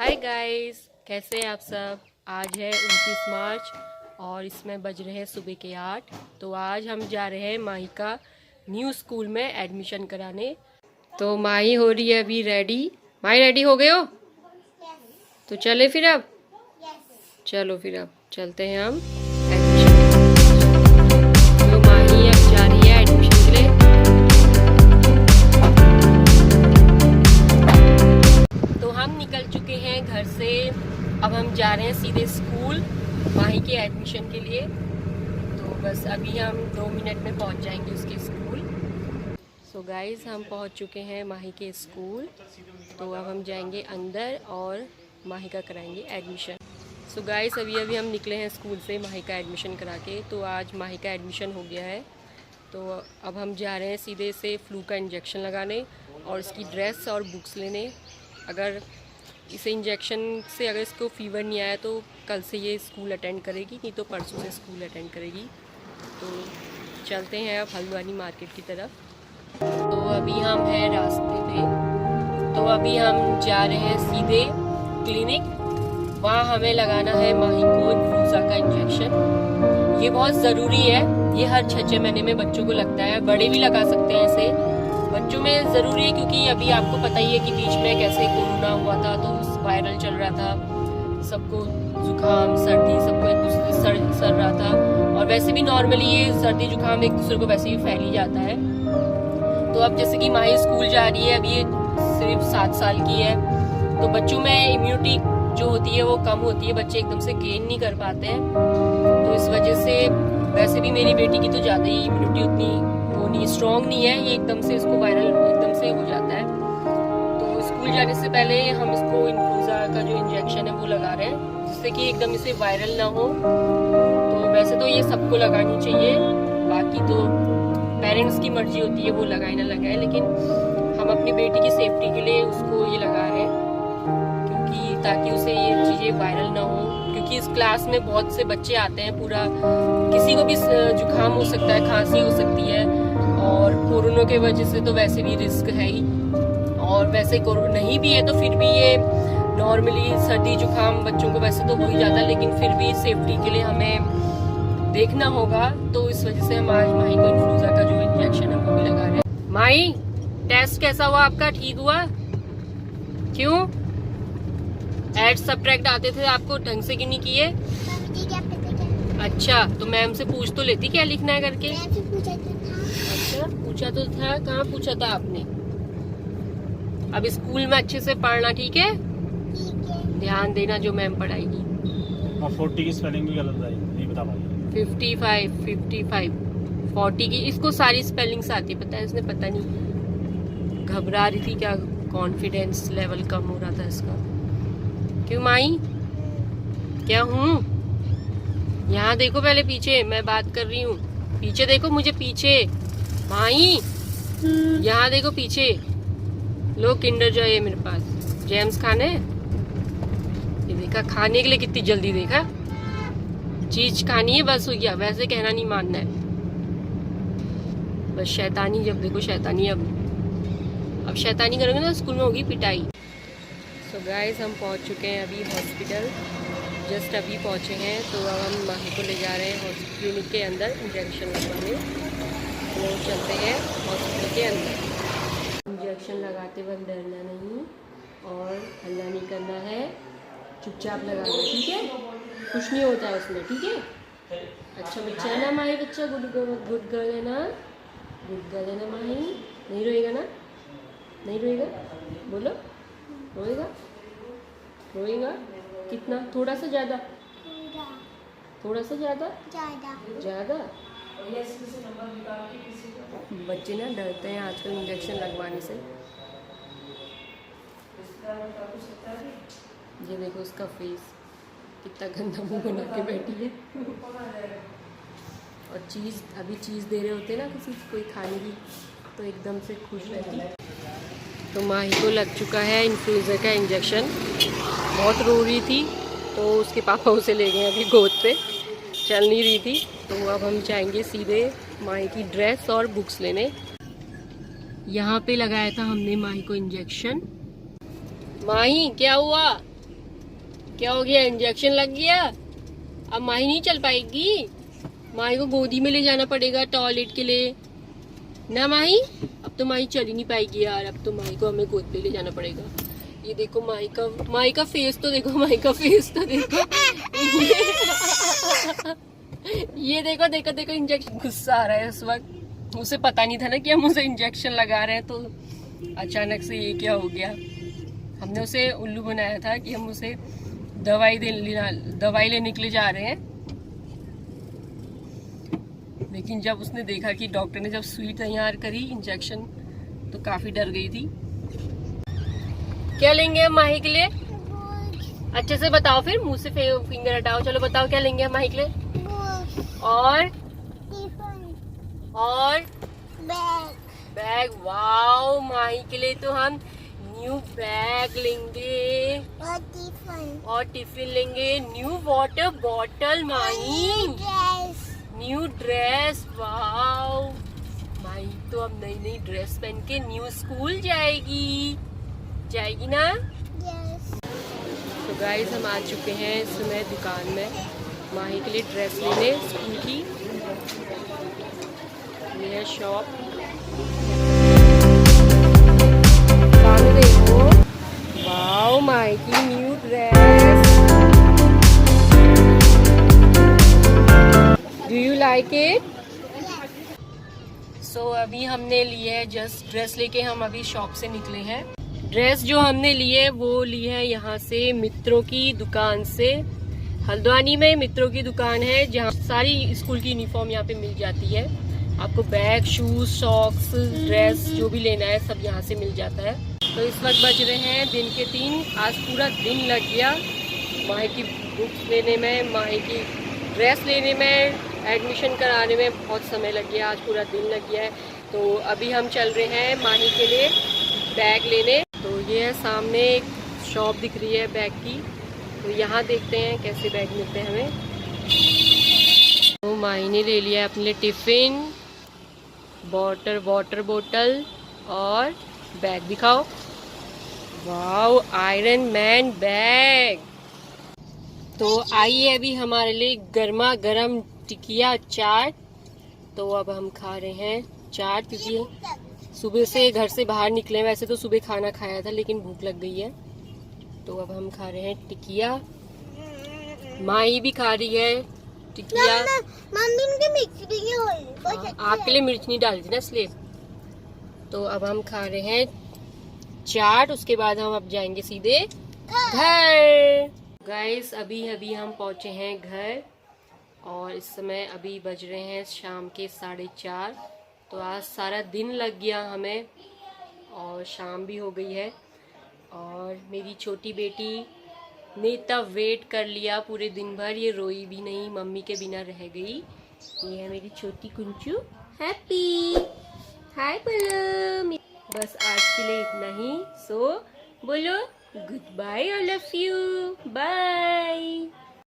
Hi guys, कैसे हैं आप सब। आज है 29 मार्च और इसमें बज रहे हैं सुबह के 8। तो आज हम जा रहे हैं माही का न्यू स्कूल में एडमिशन कराने। तो माही हो रही है अभी रेडी। माही रेडी हो गए हो? तो चले फिर अब। चलो फिर अब चलते हैं हम एडमिशन। तो माही अब जा रही है एडमिशन के लिए। तो हम निकल चुके हैं घर से। अब हम जा रहे हैं सीधे स्कूल माही के एडमिशन के लिए। तो बस अभी हम 2 मिनट में पहुंच जाएंगे उसके स्कूल। सो गाइस, हम पहुंच चुके हैं माही के स्कूल। तो अब हम जाएंगे अंदर और माही का कराएंगे एडमिशन। सो गाइस, अभी हम निकले हैं स्कूल से माही का एडमिशन करा के। तो आज माही का एडमिशन हो गया है। तो अब हम जा रहे हैं सीधे से फ्लू का इंजेक्शन लगाने और इसकी ड्रेस और बुक्स लेने। अगर इसे इंजेक्शन से अगर इसको फीवर नहीं आया तो कल से ये स्कूल अटेंड करेगी, नहीं तो परसों से स्कूल अटेंड करेगी। तो चलते हैं अब हल्द्वानी मार्केट की तरफ। तो अभी हम हैं रास्ते पे। तो अभी हम जा रहे हैं सीधे क्लिनिक। वहाँ हमें लगाना है माही को इन्फ्लूएंजा का इंजेक्शन। ये बहुत ज़रूरी है। ये हर 6 महीने में बच्चों को लगता है। बड़े भी लगा सकते हैं इसे, बच्चों में ज़रूरी है क्योंकि अभी आपको पता ही है कि बीच में कैसे कोरोना हुआ था, तो वायरल चल रहा था, सबको जुकाम सर्दी सबको एक दूसरे सर रहा था। और वैसे भी नॉर्मली ये सर्दी जुकाम एक दूसरे को वैसे ही फैल ही जाता है। तो अब जैसे कि माही स्कूल जा रही है, अभी ये सिर्फ 7 साल की है, तो बच्चों में इम्यूनिटी जो होती है वो कम होती है, बच्चे एकदम से गेन नहीं कर पाते हैं। तो इस वजह से वैसे भी मेरी बेटी की तो ज़्यादा ही इम्यूनिटी उतनी नहीं स्ट्रॉन्ग नहीं है, ये एकदम से इसको वायरल एकदम से हो जाता है। तो स्कूल जाने से पहले हम इसको इन्फ्लूएंजा का जो इंजेक्शन है वो लगा रहे हैं, जिससे कि एकदम इसे वायरल ना हो। तो वैसे तो ये सबको लगानी चाहिए, बाकी तो पेरेंट्स की मर्जी होती है वो लगाए ना लगाए, लेकिन हम अपनी बेटी की सेफ्टी के लिए उसको ये लगा रहे हैं क्योंकि ताकि उसे ये चीज़ें वायरल ना हो। क्योंकि इस क्लास में बहुत से बच्चे आते हैं, पूरा किसी को भी जुकाम हो सकता है, खांसी हो सकती है, और कोरोना के वजह से तो वैसे भी रिस्क है ही। और वैसे कोरोना नहीं भी है तो फिर भी ये नॉर्मली सर्दी जुकाम बच्चों को वैसे तो हो ही जाता है, लेकिन फिर भी सेफ्टी के लिए हमें देखना होगा। तो इस वजह से हम आज माही को इन्फ्लूएंजा का जो इंजेक्शन है वो भी लगा रहे हैं। माही, टेस्ट कैसा हुआ आपका? ठीक हुआ? क्यों एड सब्ट्रैक्ट आते थे आपको ढंग से क्यों नहीं किए? अच्छा, तो मैम से पूछ तो लेती क्या लिखना है करके। अच्छा, पूछा तो था। कहाँ पूछा था आपने? अब स्कूल में अच्छे से पढ़ना, ठीक है? ध्यान देना जो मैम पढ़ाएगी। और 40 की स्पेलिंग भी गलत आई, नहीं बता पाई। 55 40 की इसको सारी स्पेलिंग्स आती है, पता है? इसने पता नहीं घबरा रही थी क्या, कॉन्फिडेंस लेवल कम हो रहा था इसका। क्यों माही, क्या हूँ? यहाँ देखो पहले पीछे, मैं बात कर रही हूँ। पीछे देखो, मुझे पीछे। माही, यहाँ देखो पीछे। लो किंडर जॉय है मेरे पास, जेम्स खाने। ये देखा, खाने के लिए कितनी जल्दी देखा। चीज खानी है बस, हो गया। वैसे कहना नहीं मानना है, बस शैतानी। जब देखो शैतानी। अब शैतानी करोगे ना स्कूल में होगी पिटाई। सो गाइस, हम पहुंच चुके हैं अभी हॉस्पिटल। जस्ट अभी पहुंचे हैं। तो अब हम माही को ले जा रहे हैं क्लिनिक के अंदर इंजेक्शन लगवाने। तो चलते हैं हॉस्पिटल के अंदर। इंजेक्शन लगाते वक्त डरना नहीं और हल्ला नहीं करना है, चुपचाप लगाना, ठीक है? कुछ नहीं होता है उसमें, ठीक है? अच्छा बच्चा है ना माही, बच्चा गुड गर्ल है ना, गुड गर्ल है ना माही। नहीं रोएगा ना? नहीं रोएगा? बोलो, रोएगा? रोएगा कितना? थोड़ा सा ज़्यादा? थोड़ा सा ज़्यादा? ज़्यादा। बच्चे ना डरते हैं आजकल इंजेक्शन लगवाने से। ये देखो उसका फेस, कितना गंदा मुंह बना के बैठी है। और चीज़ अभी चीज़ दे रहे होते ना किसी कोई खाने की, तो एकदम से खुश रहती है। तो माही को लग चुका है इन्फ्लूएंजा का इंजेक्शन। बहुत रो रही थी, तो उसके पापा उसे ले गए अभी गोद पे, चल नहीं रही थी। तो अब हम जाएंगे सीधे माही की ड्रेस और बुक्स लेने। यहाँ पे लगाया था हमने माही को इंजेक्शन। माही, क्या हुआ? क्या हो गया? इंजेक्शन लग गया? अब माही नहीं चल पाएगी। माही को गोदी में ले जाना पड़ेगा टॉयलेट के लिए ना माही। अब तो माही चल ही नहीं पाएगी यार। अब तो माही को हमें गोद पे ले जाना पड़ेगा। ये देखो माही का फेस तो देखो, माही का फेस तो देखो। ये देखो देखो देखो इंजेक्शन। गुस्सा आ रहा है इस वक्त। उसे पता नहीं था ना कि हम उसे इंजेक्शन लगा रहे हैं, तो अचानक से ये क्या हो गया। हमने उसे उल्लू बनाया था कि हम उसे दवाई लेने के लिए जा रहे हैं, लेकिन जब उसने देखा कि डॉक्टर ने जब सुई तैयार करी इंजेक्शन, तो काफी डर गई थी। क्या लेंगे हम माही के लिए? अच्छे से बताओ, फिर मुंह से फिंगर हटाओ। चलो बताओ क्या लेंगे हम माही के लिए? और बैग। वाओ, माही के लिए तो हम न्यू बैग लेंगे और टिफिन लेंगे। न्यू वाटर बॉटल माही, न्यू ड्रेस। वाओ, माही तो अब नई नई ड्रेस पहन के न्यू स्कूल जाएगी ना? तो गाइस, हम आ चुके हैं इस समय दुकान में माही के लिए ड्रेस लेने स्कूल की। ये है शॉप। सामने देखो, वाओ माही की new dress. Do you like it? So अभी हमने लिए जस्ट ड्रेस लेके हम अभी शॉप से निकले हैं। ड्रेस जो हमने लिए वो ली है यहाँ से मित्रों की दुकान से। हल्द्वानी में मित्रों की दुकान है जहाँ सारी स्कूल की यूनिफॉर्म यहाँ पे मिल जाती है। आपको बैग, शूज, सॉक्स, ड्रेस जो भी लेना है सब यहाँ से मिल जाता है। तो इस वक्त बज रहे हैं दिन के 3। आज पूरा दिन लग गया माही की बुक्स लेने में, माही की ड्रेस लेने में, एडमिशन कराने में बहुत समय लग गया। आज पूरा दिन लग गया है। तो अभी हम चल रहे हैं माही के लिए बैग लेने। तो ये है सामने एक शॉप दिख रही है बैग की, तो यहाँ देखते हैं कैसे बैग मिलते हैं हमें। तो माही ने ले लिया अपने लिए टिफिन, वाटर बोतल और बैग। दिखाओ, वाओ, आयरन मैन बैग। तो आइए अभी हमारे लिए गर्मा गर्म टिकिया चाट। तो अब हम खा रहे हैं चाट, क्योंकि सुबह से घर से बाहर निकले। वैसे तो सुबह खाना खाया था लेकिन भूख लग गई है, तो अब हम खा रहे हैं टिकिया। माही भी खा रही है टिकिया। मम्मी मुझे मिर्च नहीं हो। आपके लिए मिर्च नहीं डाली थी ना, इसलिए। तो अब हम खा रहे हैं चाट। उसके बाद हम अब जाएंगे सीधे घर। गाइस, अभी हम पहुंचे हैं घर और इस समय अभी बज रहे हैं शाम के 4:30। तो आज सारा दिन लग गया हमें और शाम भी हो गई है। और मेरी छोटी बेटी ने तब वेट कर लिया पूरे दिन भर। ये रोई भी नहीं, मम्मी के बिना रह गई। ये है मेरी छोटी कुंचू। हैप्पी हाय बोलो। बस आज के लिए इतना ही। सो बोलो good bye all of you. Bye.